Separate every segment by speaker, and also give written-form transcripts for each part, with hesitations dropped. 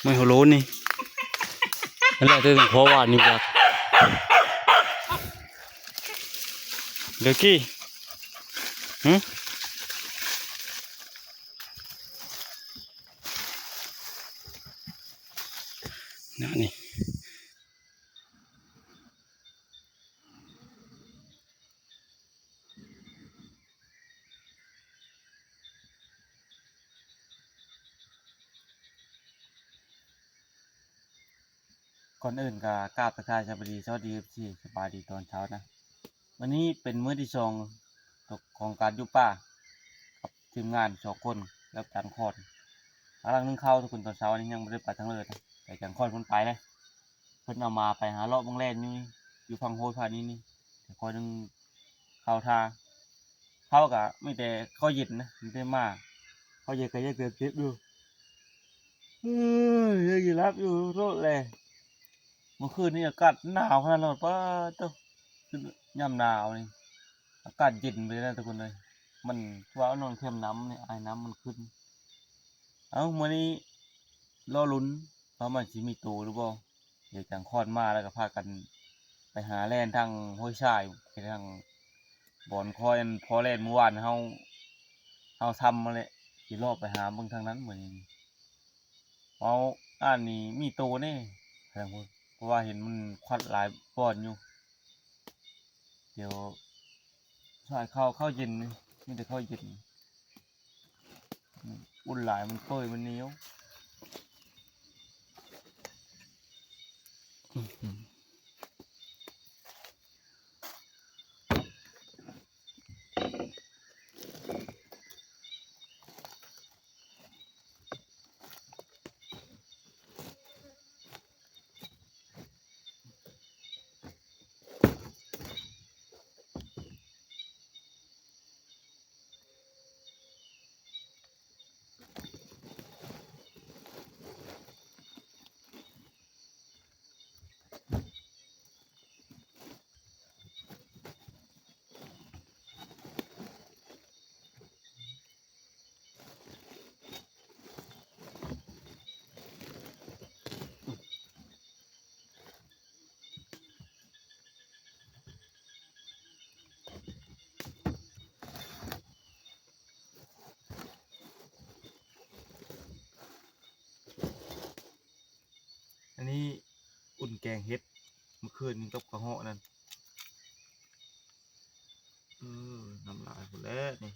Speaker 1: ไม่หัวโล้นนี่นั่นแหละที่ต้องพอวานนี่แบบเด็กกี้นี่ก่อนอื่นก็กราบทักทายสวัสดีที่สบายดีตอนเช้านะวันนี้เป็นมื้อที่2ของการอยู่ป่ากับทีมงาน2 คนแล้วจานคอนกำลังนึ่งข้าวทุกคนตอนเช้านี้ยังไม่ได้ไปทั้งเลยนะแต่จานคอนคนไปเลยเพิ่นเอามาไปหาเลาะบางแล่นนี่อยู่ฝั่งโฮยพานี้แต่คอยนึงเข้าท่าเข้ากับไม่แต่ข้าวเย็นนะไม่ได้มากข้าวเย็นก็ยังเกิดเจ็บอยู่ยังอยู่รับอยู่โรดเลยเมื่อคืนนี้อากาศหนาวขนาดนั้นป้าต้องย่ำหนาวนี่อากาศเย็นไปแล้วทุกคนเลยมันว่านอนเข้มน้ำเนี่ยไอ้น้ำมันขึ้นมื้อนี้รอลุ้นว่ามันสิมีตูหรือเปล่าเดี๋ยวจังคลอดมาแล้วก็พากันไปหาแล่นทางห้วยทรายไปทางบ่อนคอยพอแล่นเมื่อวานเฮาทำมาเลยสิรอบไปหาเบิ่งทางนั้นเหมือนนี้เอานี่มีตูแน่แสดงว่าเพราะว่าเห็นมันควัดหลายบ่อนอยู่เดี๋ยวใช่เข้าเย็นนี่มีแต่เข้าเย็นอุ่นหลายมันเปื่อยมันเหนียวอันนี้อุ่นแกงเฮ็ดเมื่อคืนกับกระเหาะนั่นน้ำลายหมดแล้วนี่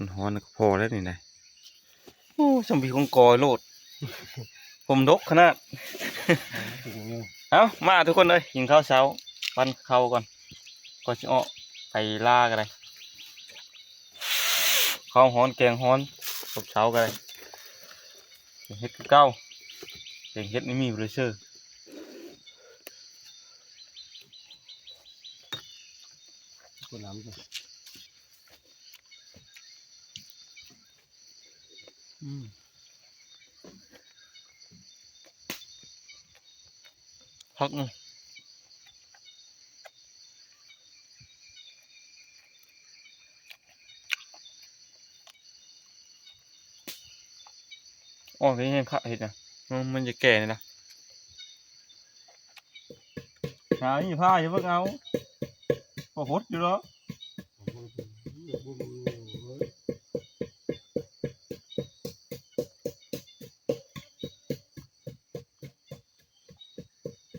Speaker 1: มันฮ้อนก็พอแล้วนี่นะโอ้สมบีของกอยโลดผมดกขนาดมาทุกคนเลยกินข้าวเช้าปั้นข้าวก่อนก็จะเอาไปล่ากันเลยข้าวฮ้อนแกงฮ้อนกับเช้ากันเลยเฮ็ดเก้าเฮ็ดไม่มีเลยเชื่อ พักหน่อยอ๋อนี่ยังขะเห็ดนะมันจะแก่เลยนะหานี่ผ้าอย่าเพิ่งเอาพอหดอยู่แล้ว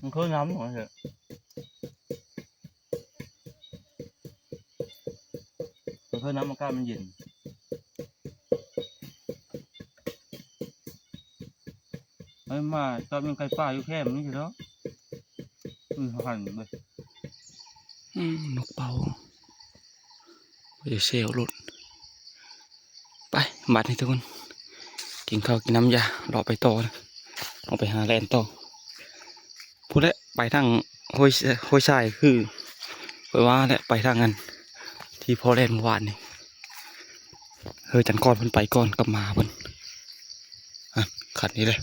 Speaker 1: มันเคยน้ำหรอเหรอมันเคยน้ำมันกล้ามันเย็นไอ้มาตอนเป็นไก่ป่าอยู่แค่นี้เหรอหันไป
Speaker 2: นกเป่าเดี๋ยวเซลหลุดไปบัดนี้ทุกคนกินข้าวกินน้ำยาเลาะไปต่อนะเอาไปหาแลนต่อพูดแล้วไปทางห้วยทรายคือไปว่าแหละไปทางนั้นที่พอแลนเมื่อวานนี่จันก่อนเพิ่นไปก่อนกลับมาเพิ่นขัดนี้เลย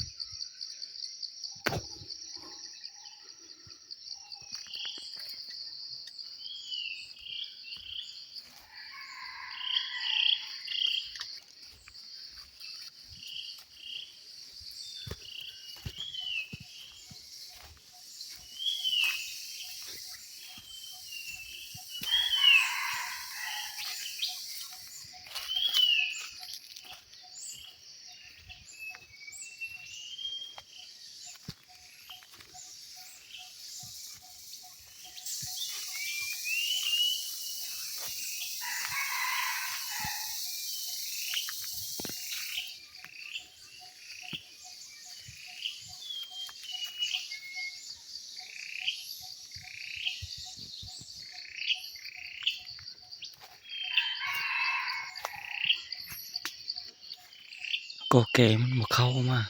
Speaker 2: ก็แกมันมาเข้ามา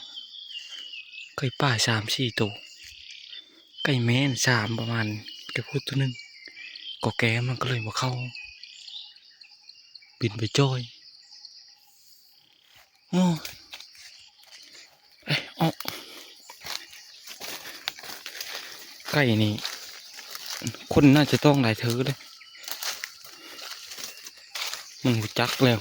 Speaker 2: ไก่ป่า3-4ตัวไก่แม่น3ประมาณแกพูดตัวนึงก็แกมันก็เลยมาเข้าบินไปจ้อยโอ้ไก่นี่คนน่าจะต้องหลายเธอเลยมันหูจักแล้ว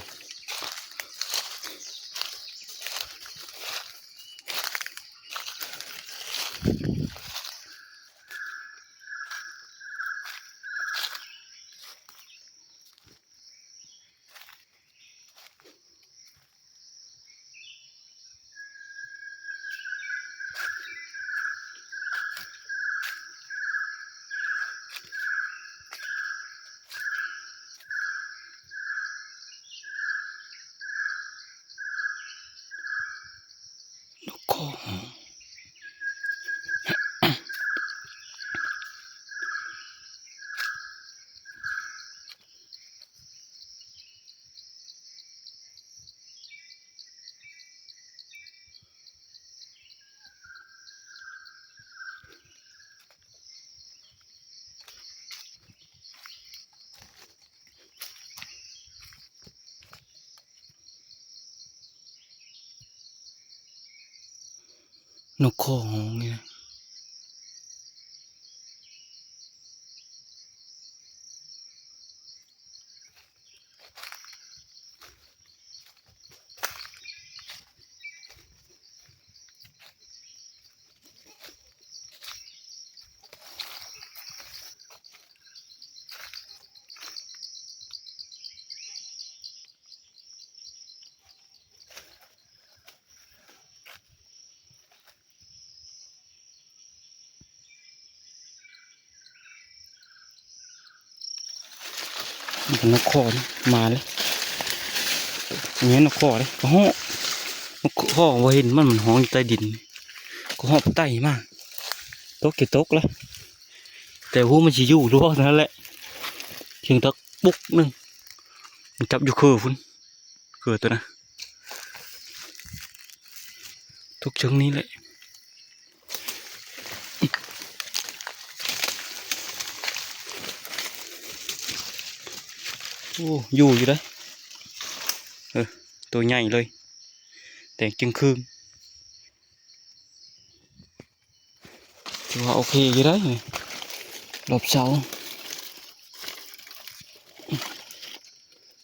Speaker 2: นกข้อหงนกข้อหงเนี่ยมันนกข้อนี่มาเลยเนี่ยนกข้อเลยก็ห้องนกข้อว่าเห็นมันห้องอยู่ใต้ดินก็ห้องใต้มากตกกี่ตกแล้วแต่ว่ามันจะอยู่รู้ว่านั่นแหละเพียงตักปุ๊กนึงมันจับอยู่คือพุ่นคือตัวนะทุกเชิงนี้แหละโอ้อยู่ได้ตัวใหญ่เลย แต่จึงคืนถือว่าโอเคอยู่ได้นี่รอบเสา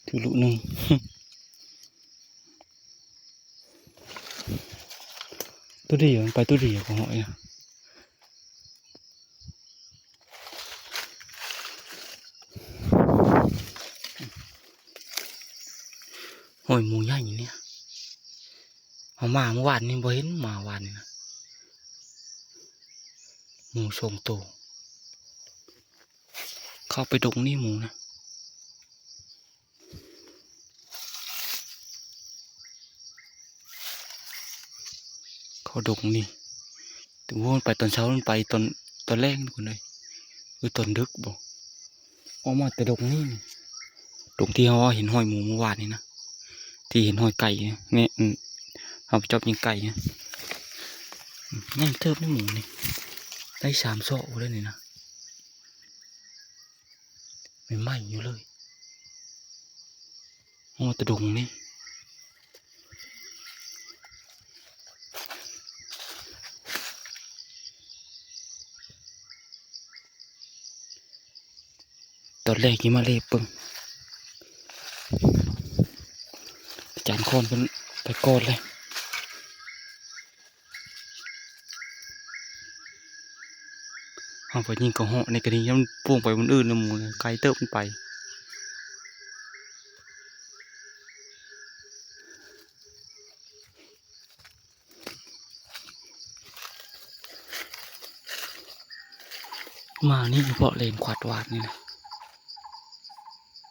Speaker 2: ถือลูกหนึ่ง ตัวเดียวมันไปตัวเดียวของหอยนะหอยหมูใหญ่อย่างเนี้ยเอามาเมื่อวานนี่บ่เห็นมาวานนี่นะหมูทรงโตเข้าไปดงนี่หมูนะเขาดงนี่ถึงว่ามันไปตอนเช้ามันไปตอนแรกนี่คนเลยตอนดึกบอกออกมาแต่ดงนี่ดงที่เขาเห็นหอยหมูเมื่อวานนี่นะที่เห็นหอยไก่เนี่ยเอาไปจับยิงไก่เนี่ยนี่เทิบนี่หมูนี่ได้3 โซ่เลยนี่นะไม่ไหม้อยู่เลยออกมาแต่ดงนี่ตอนแรกที่มาเล็บปึ้งอาจารย์คนเป็นไปกอดเลยเอาไปยิงกระหอกในกระดิ่งมันพ่วงไปบนอื่นนะหมูนะไกลเติบมันไปมานี่เฉพาะเลนขวาดวาดนี่นะ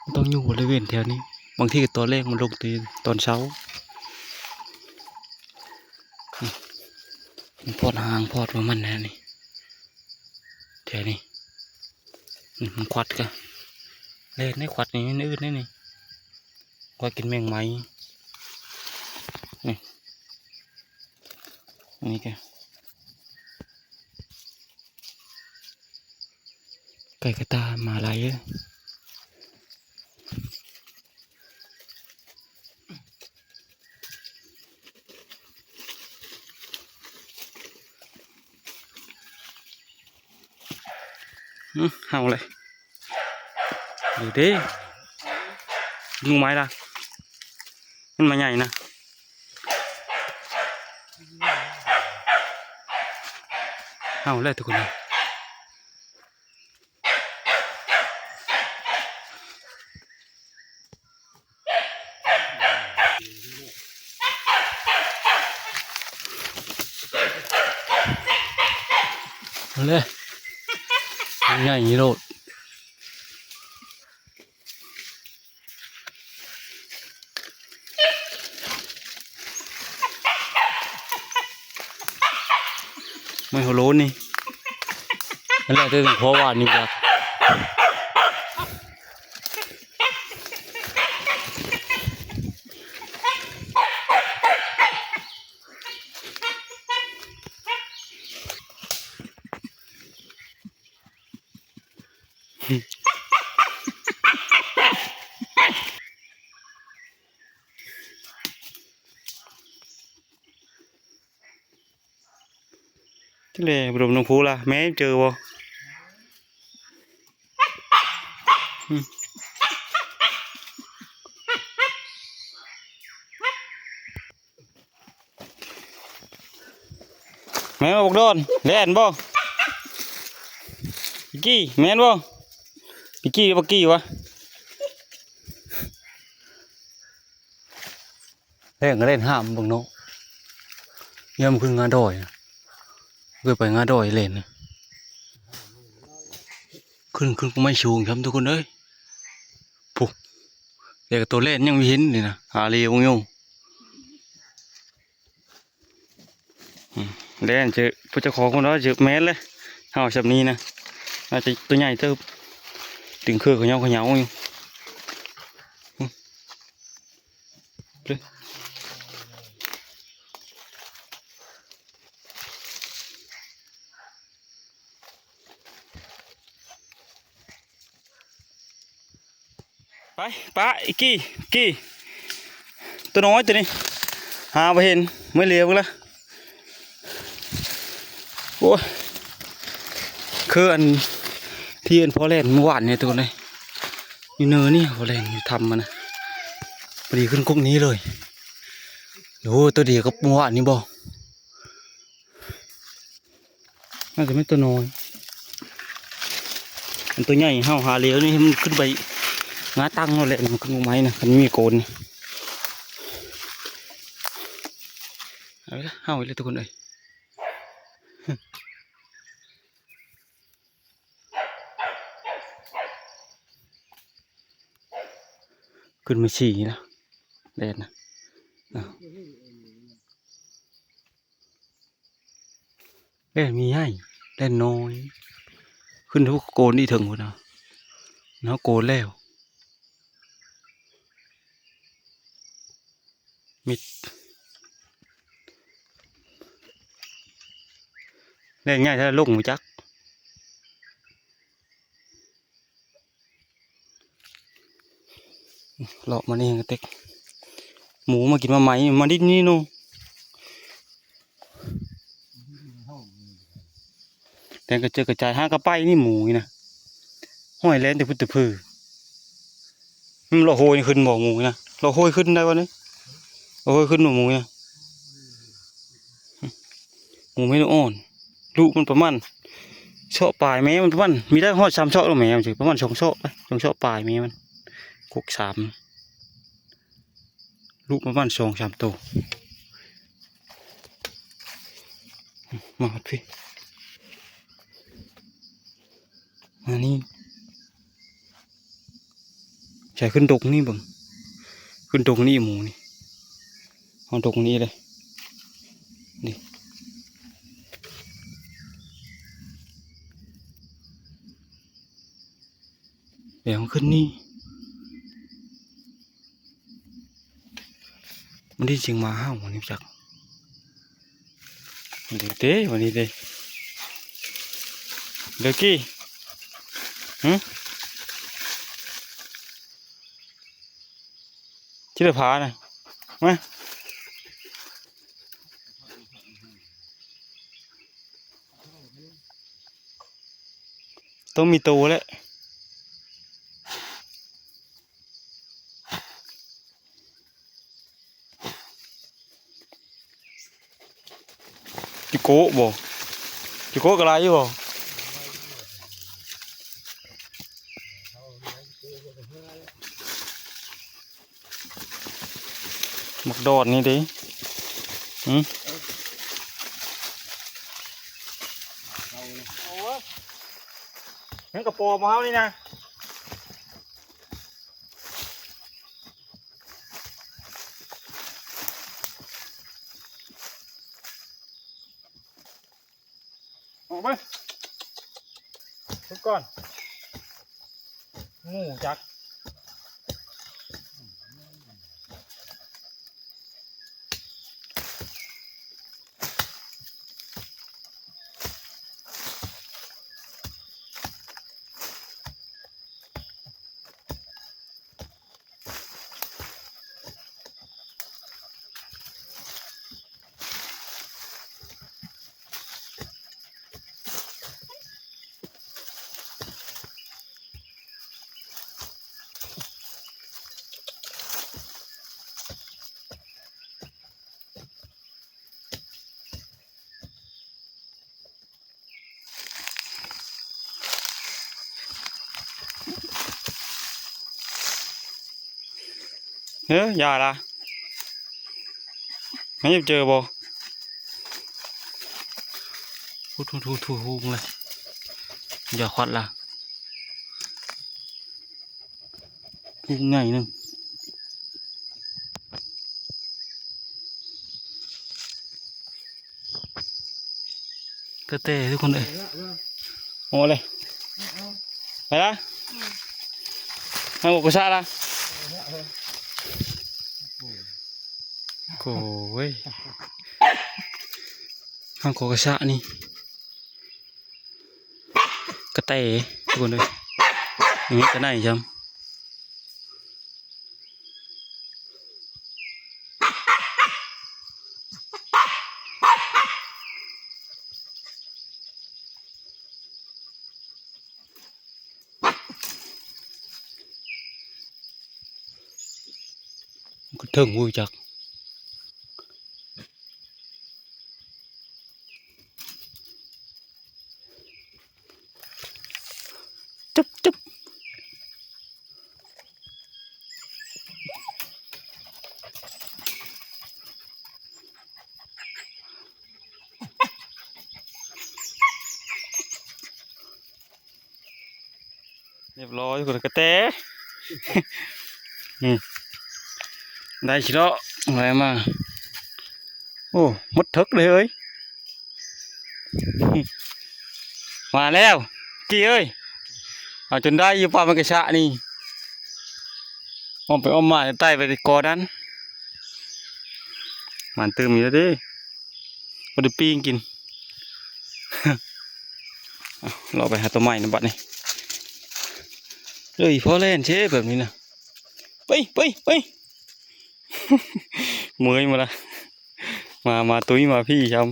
Speaker 2: มันต้องอยู่บริเวณแถวนี้บางทีตัวเลขมันลงตีตอนเช้ามันพอดหางพอดว่ามันนะนี่แถวนี้มันขวัดกันเล่นในขวัดนี่มันอื่นนี่ขวัดกินแมงไม้นี่นี่แกไก่กระตามาลายเยอะเห่าเลยดูดิงูไม้ละมันมาใหญ่นะเห่าเลยทุกคนเลยเอาเลยใหญ่ยี่โรดไม่หัวโล้นนี่นั่นแหละที่เพราะว่านี่แบบที่เลยบรมน้องพูละแม่เจอบ่แม่บอกโดนเล่นบ่พี่กี้แม่นบ่พี่กี้บักกี้วะเล่นก็เล่นห้ามบังโนเยี่ยมขึ้นงาดอยนะเพื่อไปงาดอยเล่นนะขึ้นก็ไม่ชูงครับทุกคนเอ้ยปุ๊บเด็กตัวเล่นยังไม่เห็นเลยนะหาเรียวงงเล่นเจอผู้เจ้าของคนนั้นเจอแม่เลยเอาแบบนี้นะอาจจะตัวใหญ่เติบถึงคือเขาเหนียวอยู่ไปป้าอีกกี้ตัวน้อยตัวนี้ หาไปเห็นไม่เลี้ยวกันละโอ้ยคืออันที่อันพอแล่นเมื่อวานเนี่ยตัวนี้อยู่เนินนี่พอแล่นอยู่ทำมันนะพอดีขึ้นกุ๊กนี้เลยโอ้ตัวเดียวกับเมื่อวานนี่บ่น่าจะไม่ตัวน้อยอันตัวใหญ่ห้าวหาเลี้ยวนี่มันขึ้นไปงาตั้งเราแหละมันขึ้นลงไม้นะมันมีโกนเอาละห้าวอีกแล้วทุกคนเลยขึ้นมาฉี่นะแดดนะแดดมีให้แดดน้อยขึ้นทุกโกนนี่ถึงหมดนะเนาะโกนแล้วมิดแดดง่ายถ้าลงมาจักหลอกมานี่กระเต็กหมูมากินมาไหมมาดินี่นู่แต่ก็เจอกระจายห้ากระไปนี่หมูนี่นะห้อยแลนแต่พุทธพื้เราโหยขึ้นบ่หมูนะเราโหยขึ้นได้วะเนี่ยเราโหยขึ้นหมูนะหมูไม่ต้องอ่อนลูกมันประมาณเชาะปลายแม่มันประมาณมีได้หอด3 เชาะหรือแม่มันสิประมาณ2 เชาะไป2 เชาะปลายแม่มันกุก3ลูกประมาณ2-3 ตัวมาครับพี่มานี่ใส่ขึ้นตกนี่บังขึ้นตกนี่หมูนี่เอาตกนี้เลยนี่เดี๋ยวขึ้นนี่มันได้จริงมาห้าววันนี้จักเดี๋ยวเต้วันนี้เด้เด็กกี้ชิลพานะมาต้องมีตัวแล้วจิโก้บ่จิโก้กระไรอยู่บ่หมักดอดนี่ดิเห็นกระโปรงมาเฮานี่นะออกไปทุกก่อนงูจักอย่าละไม่เจอบ่ทูเลยอย่าควัดละทูไงนึงก็เต้ทุกคนเลยโอ้เลยไปละให้บอกกุศลละโอ้ยห้างโกกระชะนี่กระเตะทุกคนเลยอย่างนี้จะได้จำ ก็ถึงวุ้ยจักจุ๊บจุ๊บเรียบร้อยคนกระเตะ ได้ชิโร่อะไรมาโอ้มดทึกเลยเอ้ย มาแล้วกี่เอ้ยเอาจนได้อยู่ป่ามันกระชะนี่อ้อมไปอ้อมมาใต้ไปกอดันมันตื่มอยู่แล้วดิก็ได้ปิ้งกิน เอาเราไปหาตัวใหม่นะบัดนี้เลยพอเล่นเช่แบบนี้นะไป เมื่อยมาละมาตุ้ยมาพี่ชม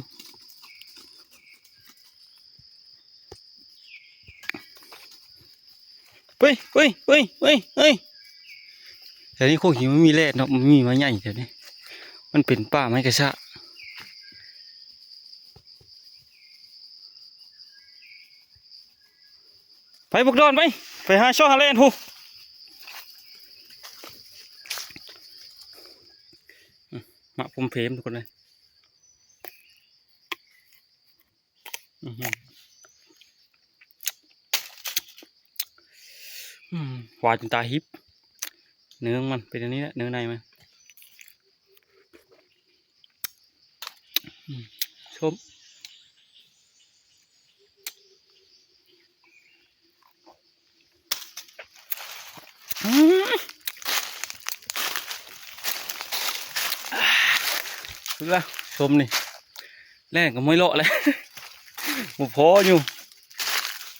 Speaker 2: ไปแต่นี่โคกหิวมันมีแร่เนาะมันมีมาใหญ่แต่นี่มันเป็นป่าไม้กระชะไปบุกดอนไปหาช่อหาแลนหูมาผมเพมทุกคนเลยอื้อหือหวานจนตาฮิปเนื้อมันเป็นอันนี้แหละเนื้อในมันชมดูละชมนี่แล่นก็ไม่โละเลย หมูพออยู่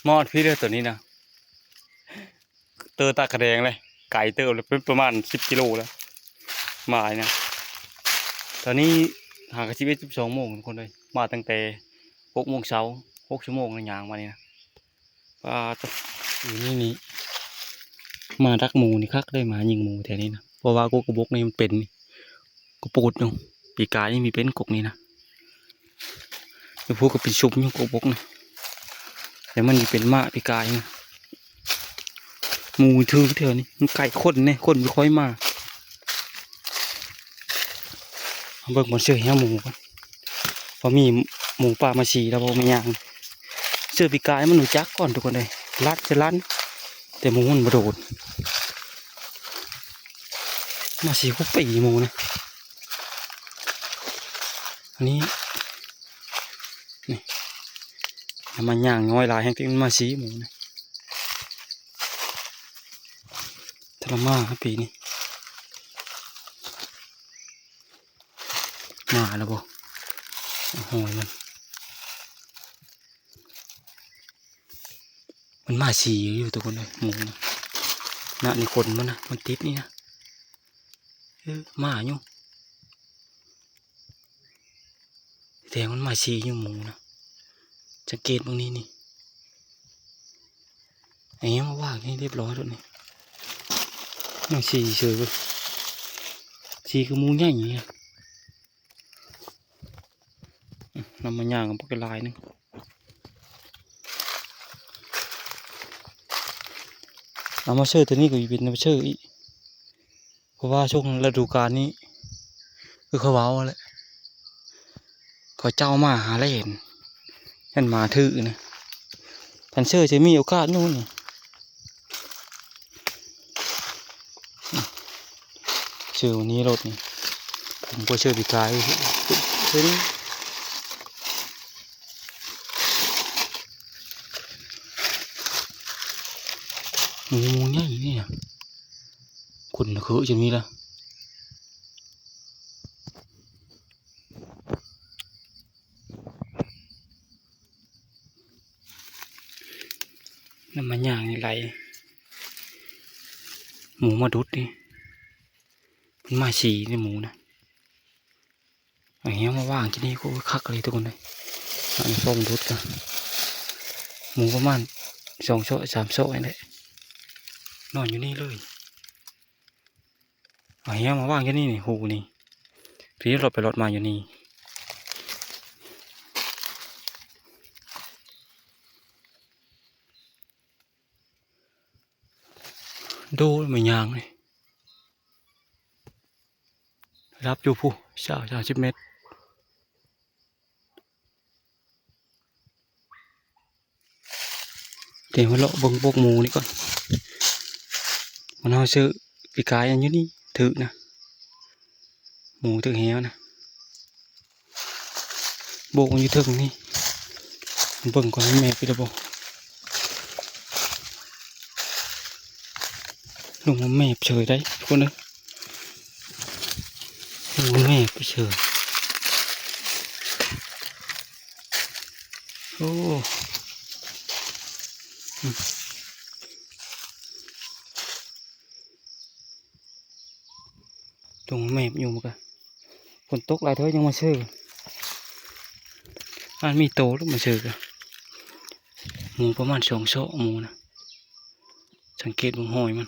Speaker 2: มอดพี่เด้อตัวนี้นะเตอตากระแดงเลยไก่เตอเลยเป็นประมาณ10 กิโลแล้วมาเนี่ยตอนนี้หากระชิบ12 โมงทุกคนเลยมาตั้งแต่6 โมงเช้า6 ชั่วโมงในยางมานี่นะป้าตัวอยู่นี่มารักหมูนี่คักได้มายิงหมูแถวนี้นะเพราะว่ากูกระบอกนี่มันเป็นนี่กูปูดอยู่ปีกายนี่มีเป็นกกนี่นะแล้วพวกก็เป็นชุบอยู่กบกนะแต่มันมีเป็นมะปีกายนะหมูถือเถอะนี่มันไก่ข้นเนี่ยข้นไม่ค่อยมาเบิกมันเชื่อแห่หมูกันพอมีหมูป่ามาฉี่แล้วพอไม่ย่างเชื่อปีกายมันหนูจักก่อนทุกคนเลยลัดจะลันแต่หมูมันมาโดดมาฉี่คุปปีหมูนะอันนี้นี่มันย่างน้อยหลายแห่งที่มันมาฉี่หมูนะทรมานครับปีนี้มาแล้วบ่โอ้โหมันมาฉี่อยู่ทุกคนเลยหมูนะน่ะนี่คนมันนะมันติดนี่นะมาอยู่แต่มันมาฉี่อยู่หมูนะสังเกตตรงนี้นี่ไอ้มาว่างนี่เรียบร้อยแล้วนี่มันฉี่เฉยเลยฉี่คือหมูใหญ่อย่างเงี้ยนำมาย่างกับปลาลายนึงเอามาเชื่อตัวนี้ก็เป็นมาเชื่ออีกเพราะว่าช่วงฤดูกาลนี้คือเขาเว้าแหละเขาเจ้ามาหาอะไรเห็นฉันมาถือนะฉันเชื่อจะมีโอกาสนู่นเชื่อวันนี้รถนี่ผมก็เชื่อปีกายเชื่อนี่งูเนี่ยนี่คุณคือจะมีละน้ำมันย่างนี่ไหลหมูมาดุดนี่มันมาฉี่ในหมูนะอย่างเงี้ยมาว่างที่นี่ก็คักเลยทุกคนเลยอันนี้ฟองดุดกันหมูประมาณ2 โซ่ 3 โซ่นี่แหละนอนอยู่นี่เลย เอาเหี้ยมาว่างแค่นี้นี่หูนี่พี่รถไปรถมาอยู่นี่ดูไม่ยางเลยรับอยู่ผู้30 เมตรเดี๋ยวมาเลาะเบิ่งพวกหมูนี่ก่อนมันเอาซื้อปีกายอันอยู่นี่ถือนะหมูถือแหวนะโบกมันอยู่ถึงนี่มันเบิ่งก่อนแม่ไปแล้วบ่ลงมาแม่เฉยได้ทุกคนเลยลงมาแม่ไปเฉยโอ้ลงมาแม่อยู่มั้งกันฝนตกหลายเท่ายังมาเชื่ออันมีโตแล้วมาเชื่อกันหมูประมาณ2 โซ่หมูนะสังเกตบนหอยมัน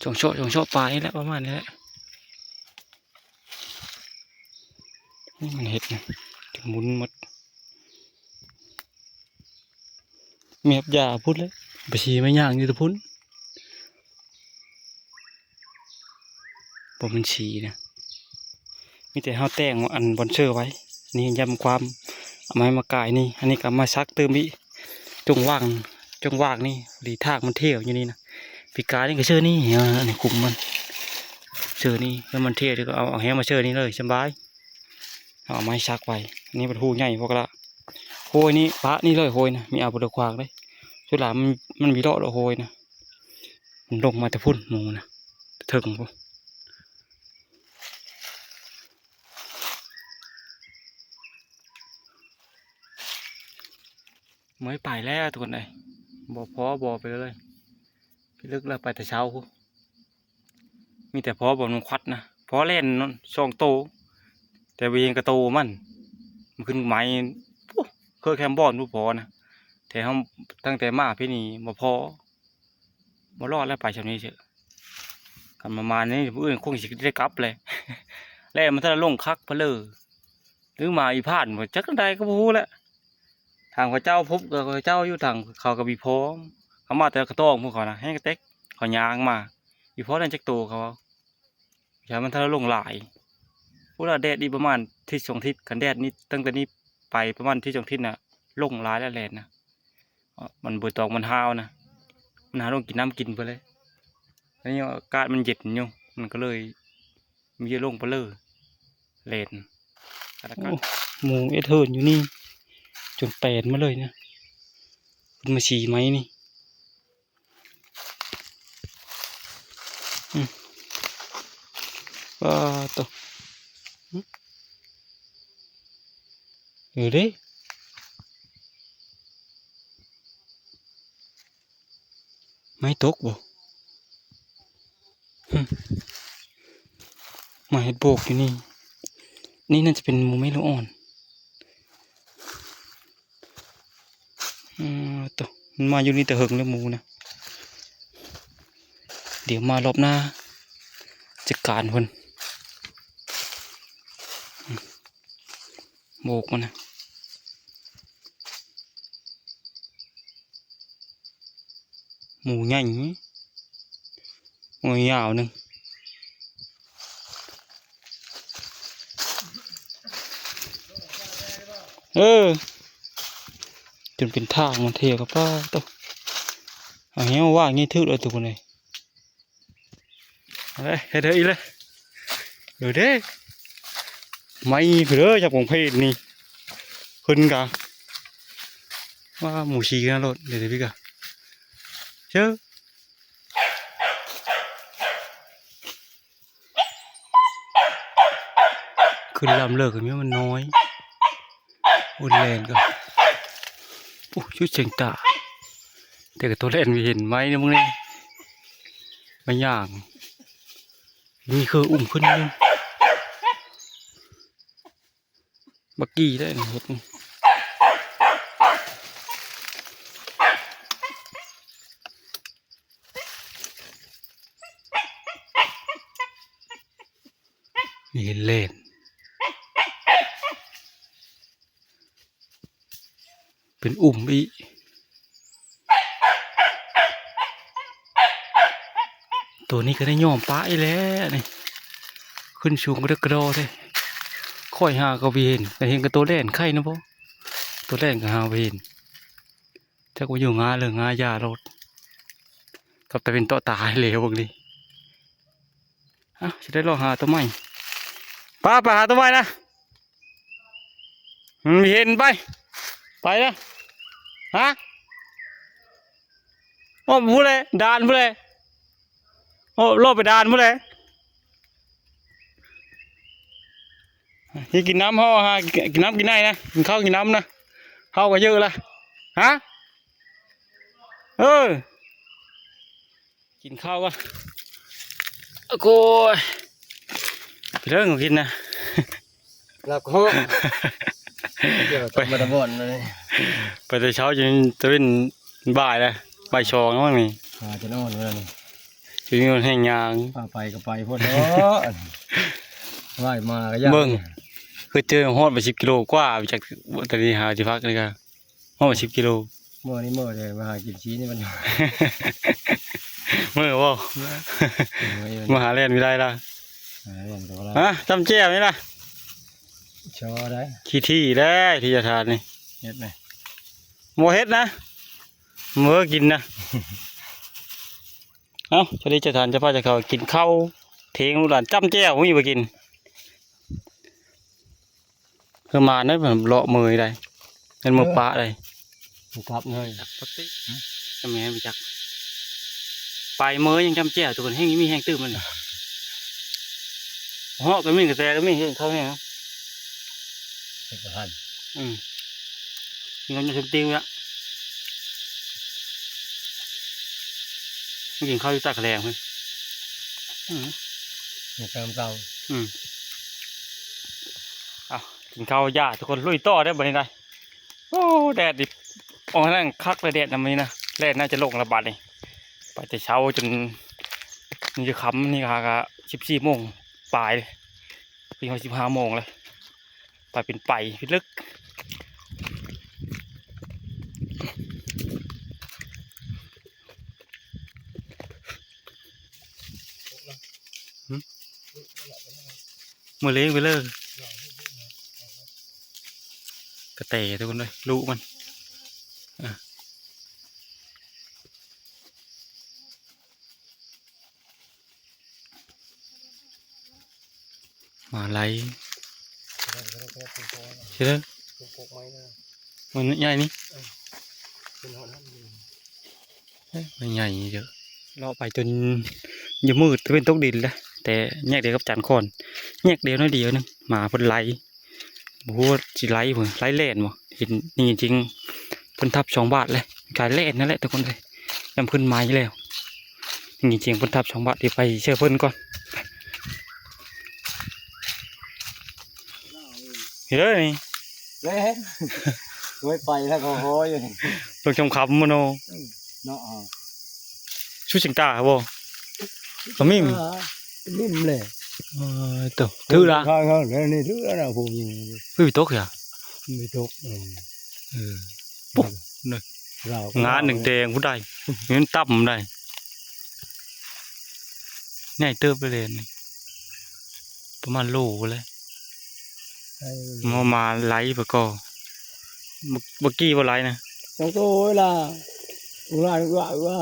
Speaker 2: 2 โซ่ปลายแล้วประมาณนี้แหละนี่มันเห็ดไงถึงหมุนหมดเมียบยาพูดเลยไปชีไม่ย่างนี่ตะพุ่นบ่มันฉีนะมีแต่เฮาแต่งอันบอนเชอร์ไว้นี่ย้ำความเอาไม้มากายนี่อันนี้ก็มาซักเติมอีจงว่างนี่ดีทากมันเที่ยวอยู่นี่นะปีกานี่ก็เชื่อนี่อันนี้คุมมันเชื่อนี่แล้วมันเที่ยวก็เอาแหมาเชื่อนี่เลยสบายเอาไม้ซักไว้อันนี้เป็นหูใหญ่พวกละโหยนี่พระนี่เลยโหยนะมีเอาบุตรควางเลยสุดหลามันมีเลาะโหยนะมันลงมาแต่พุ่นหมูนะถึงพวกเมื่อไปแล้วทุกคนเลยบ่ไปเลยพี่ลึกแล้วไปแต่เช้าพวกมีแต่พอบ่มันควัดนะพอเล่นนั่น2 โตแต่เวียงกระโตมันขึ้นไม้เคยแคมบอนรู้พอนะแต่เขาตั้งแต่มาพี่นี่บ่พอบ่รอดแล้วไปชาวนี้เฉยกันประมาณนี้ผู้อื่นคงสิได้กลับเลย แล้วมันถ้าลงคักเพลอหรือมาอีพานจักใดก็บ่ฮู้แหละทางพระเจ้าพบกับพระเจ้าอยู่ทางเขากับบีพร้อมเขามาแต่กระต้องพวกเขานะให้กระเต็กเขายางมาบีพร้อมนั่นจักโตเขาอย่ามันถ้าลงหลายพวกเราแดดดีประมาณที่2 ทิศกันแดดนี้ตั้งแต่นี้ไปประมาณที่2 ทิศน่ะลงหลายแล้วแลนนะมันบวยตองมันห้าวนะมันหาลงกินน้ำกินไปเลยแล้วนี่อากาศมันเย็นอยู่มันก็เลยมีลงไปเลยแลนหมูเอเทิร์นอยู่นี่จนแปดมาเลยนะคุณมาฉี่ไหมนี่ว่าตัวเด้ไม่ตกบ่มาเห็ดโบกอยู่นี่นี่น่าจะเป็นหมูไม่ละอ่อนตัวมันมาอยู่นี่แต่หึงแล้วหมูนะเดี๋ยวมารอบหน้าจัดการคนโบกมันนะหมูใหญ่งยาวหนึ่งจนเป็นทางมันเทียกับป้าตัวอันนี้ว่างี้ทึกเลยตัวคนนี้เฮ้ยเฮ้ยเลยเด้ไม่เผื่อจากผมเพจนี่ขึ้นกะว่าหมูชีกันรถเดี๋ยวพี่กะเชื่อขึ้นลำเลิกกันนี้มันน้อยอุ่นแรงก็โอ้ชุดเชิงตาแต่กับตัวเล่นไม่เห็นไหมนะมึงนี่ไม่ย่างนี่คืออุ้มขึ้นนึง บักกี้ได้นี่เฮ็ดนี่นี่เล่นเป็นอุ่มอีตัวนี้ก็ได้ย่อมป้าอีแล้วนี่ขึ้นสูงกระโดดเลยค่อยหาก็บ่เห็นแต่เห็นกับตัวแล่นไข่นะพ่ตัวแล่นก็หาบ่เห็นจักว่าอยู่งาหรืองายารถกับแต่เป็นตัวตายเหลวบางทีจะได้รอหาตัวใหม่ป้าไปหาตัวใหม่นะมันเห็นไปนะฮะโอ้พูดเลยด่านพูดเลยโอ้รอบไปด่านพูดเลยกินน้ำห่อฮะกินน้ำกินได้นะกินข้าวกินน้ำนะข้าวก็เยอะละฮะกินข้าวก็โอ้ยเรื่องของกินนะ
Speaker 1: หลับเขาไปมาตะบอนเลย
Speaker 2: ไปแต่เช้าจนจะเป็นบ่ายเลยบ่ายชองแล้วมั้งนี่
Speaker 1: จะนอนเลยนี่
Speaker 2: จะมีคนแห่งยาง
Speaker 1: ไปก็ไปพอดเนาะว่ายมาก็ยาก
Speaker 2: เบิ้งคือเจอฮอดไป10 กิโลกว่าจากตอนนี้หาที่พักนี่ก็ฮอดไป10 กิโล
Speaker 1: เมื่อนี้เมื่อเลยมาหากินชี้นี่มัน
Speaker 2: เมื่อว่ามาหาเล่นไม่ได้ละจำเจี๊ยบนี่ล่ะ
Speaker 1: ชอได้
Speaker 2: ขี้ที่ได้ที่จะทานนี่
Speaker 1: เฮ็ดไหม
Speaker 2: โมเฮ็ดนะเมื่อกินนะเอ้าจะได้จะทานจะพาจะเขากินข้าวเทงลูกหลานจำเจี๊ยบผมอยู่ไปกินคือมาเนี่ยผมเลาะมือได้เป็นมือปลาได้
Speaker 1: ครับเลย
Speaker 2: พักติจำแม่ไปจักไปเมื่อยังจำเจี๊ยบตัวคนแห้งมีแห้งตื้มมันเหาะก็มีกระแตก็มีเห็นเขาเนี่ย
Speaker 1: เฮ็ดทัน
Speaker 2: เงินจะเต็มติ้วละไม่กินข้าวอยู่ตากแรงเลย
Speaker 1: มีเติมเก่า
Speaker 2: เอากินข้าวยาทุกคนลุยต่อได้บ่นี้ได้โอ้แดดดิออกแรงคักเลยแดดน้ำนี้นะแดดน่าจะลงระบาดนี่ไปแต่เช้าจนนี่จะค่ำนี่ค่ะ14 โมงปลายเลยปีเขา15 โมงเลยไปเป็นไปพิลึกมือเลี้ยงไปเลยกระเตะทุกคนเลยลูกมันมาไล่ใช่ไหมมันใหญ่นี่มันใหญ่เยอะรอไปจนยังมืดจะเป็นตกดินแล้วแต่แยกเดียวกับจานคอนแยกเดียวน้อยเดียวนึงมาเพิ่นไล่บัวจีไล่เพิ่นไล่เล่นบ่เห็นนี่จริงเพิ่นทับ2 บาทเลยกายเล่นนั่นแหละทุกคนเลยยำเพิ่นไม้แล้วจริงๆเพิ่นทับ2 บาทที่ไปเชื่อเพิ่นก่อนเฮ้ยนี่
Speaker 1: เล่นไม่ไปแล้วก็โหย
Speaker 2: ลงชมคำมโน
Speaker 1: เนาะ
Speaker 2: ชูชิงตาบ่ขมิ้ม
Speaker 1: นิ่มเลย
Speaker 2: ตัวถือละ
Speaker 1: ข้างๆแล้วนี่ถือแล้วผมยิง
Speaker 2: ไม่ตกเหรอ
Speaker 1: ไม่ตก
Speaker 2: ปุ๊บเลย
Speaker 1: เรา
Speaker 2: งานหนึ่งแดงผู้ใดเงินต่ำได้ง่ายเติบไปเลยนี่ประมาณโลเลยมาไล่ไปก็เมื่อกี้ว่าไล่นะ
Speaker 1: ต้องโตล่ะว่า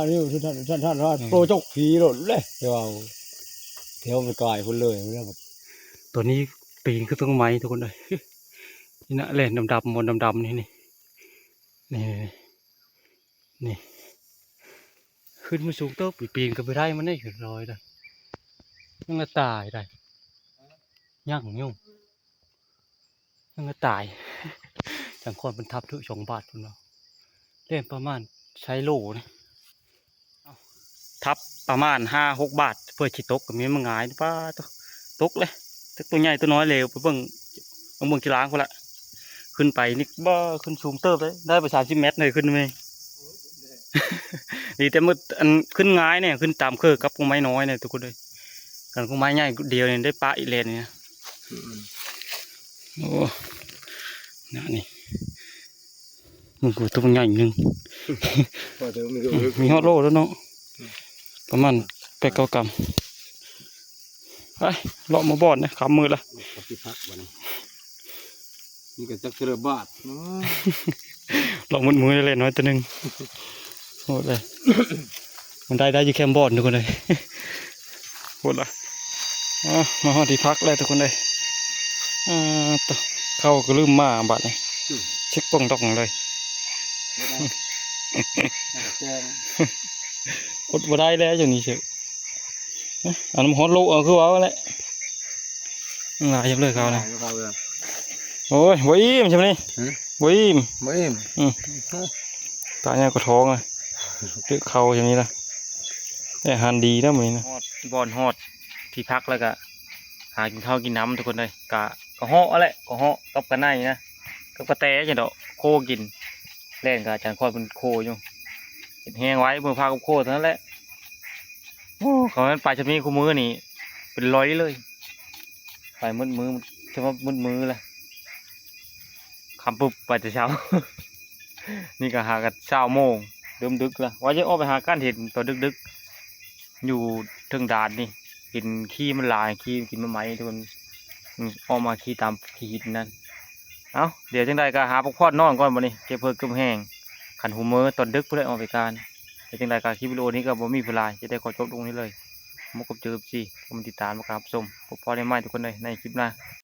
Speaker 1: นี่ท่านว่าโปรจกผีหล่นเลยเดี๋ยวเที่ยวไปกายคนเลยเรื่อง
Speaker 2: ตัวนี้ปีนขึ้นต้นไม้ทุกคนเลยนี่นะเล่นดำๆบนดำๆนี่ขึ้นมาสูงเติบปีนก็ไปได้มันได้เห็นรอยเลยยังจะตายได้ย่างยุ่งยังจะตายจังคนเป็นทับถึง2 บาทคุณเนาะเล่นประมาณใช้โลนะทับประมาณ5-6 บาทเพื่อชิตกกับมีมันง่ายป้าตกเลยตัวใหญ่ตัวน้อยเร็วไปเบิ่งกีฬาคนละ ขึ้นไปนี่บ่ขึ้นสูงเติบเลยได้ไป30 เมตรเลยขึ้นไหม ดีแต่มืดอันขึ้นง่ายเนี่ยขึ้นตามเครือกับกุ้งไม้น้อยเนี่ยทุกคนเลยกันกุ้งไม้ใหญ่เดียวเนี่ยได้ปลาอีเลนเนี่ยโอ้นี่มันกูตัวใหญ่หนึ่ง มีฮอตโลแล้วเนาะประมาณ8-9 กรัมไปเลาะมาบอดเนี่ยขำมือละ
Speaker 1: ที่พักวันนี้นี่ก็จักระบาด
Speaker 2: เลาะมือเลยน้อยตัวหนึ่งโหดเลย มันได้อยู่แคมบอดทุกคนเลย โหดละมาฮอดที่พักแล้วทุกคนเลยต่อเข้าก็ลืมมาบัดนี่เช็คป้องต้องเลย อดบ่ได้แล้วอย่างนี้เชียวอันน้ำฮอตโลคือว่าแหละหลายจังเลยเขานะโอ้ยบ่อิ่มใช่ไหมนี่บ่อิ่ม
Speaker 1: ไม่เอ็ม
Speaker 2: ตาเนี่ยก็ท้องเลยเลือกเขาอย่างนี้ละแต่อาหารดีนะมึงนะฮอดบอนฮอดที่พักแล้วก็หากินข้าวกินน้ำทุกคนเลยก็เหาะอะไรก็เหาะกับกระไนนะกับกระแตจังดอกโคกินเล่นกับอาจารย์คอยเป็นโคอยู่เห็นแห้งไว้มือพากับโคเท่านั้นแหละโอ้เขาเป็นปลาชนิดคู่มือนี่เป็นร้อยเลยไปมืดมือจะว่ามืดมือเลยคำปุ๊บไปแต่เช้า นี่ก็หากัน9 โมงเริ่มดึกแล้วว่าจะออกไปหาก้านเห็ดตอนดึกๆอยู่เทิงดานนี่กินขี้มันลายขี้กินมะไม้ทุกคนออกมาขี้ตามขี้หินนั่นเอาเดี๋ยวจังใดก็หาพวกพอดนอนก่อนบ่นี่เก็บเพื่อกึมแห้งขันหูมือตอนดึกเพื่อได้ออกไปการเดี๋ยวจังใดก็คลิปวิดีโอนี้ก็บ่มีเวลาจะได้ขอจบตรงนี้เลยมุกกับเจอสิผมติดตามนะครับชมพบพอได้ไหมทุกคนเลยในคลิปหน้า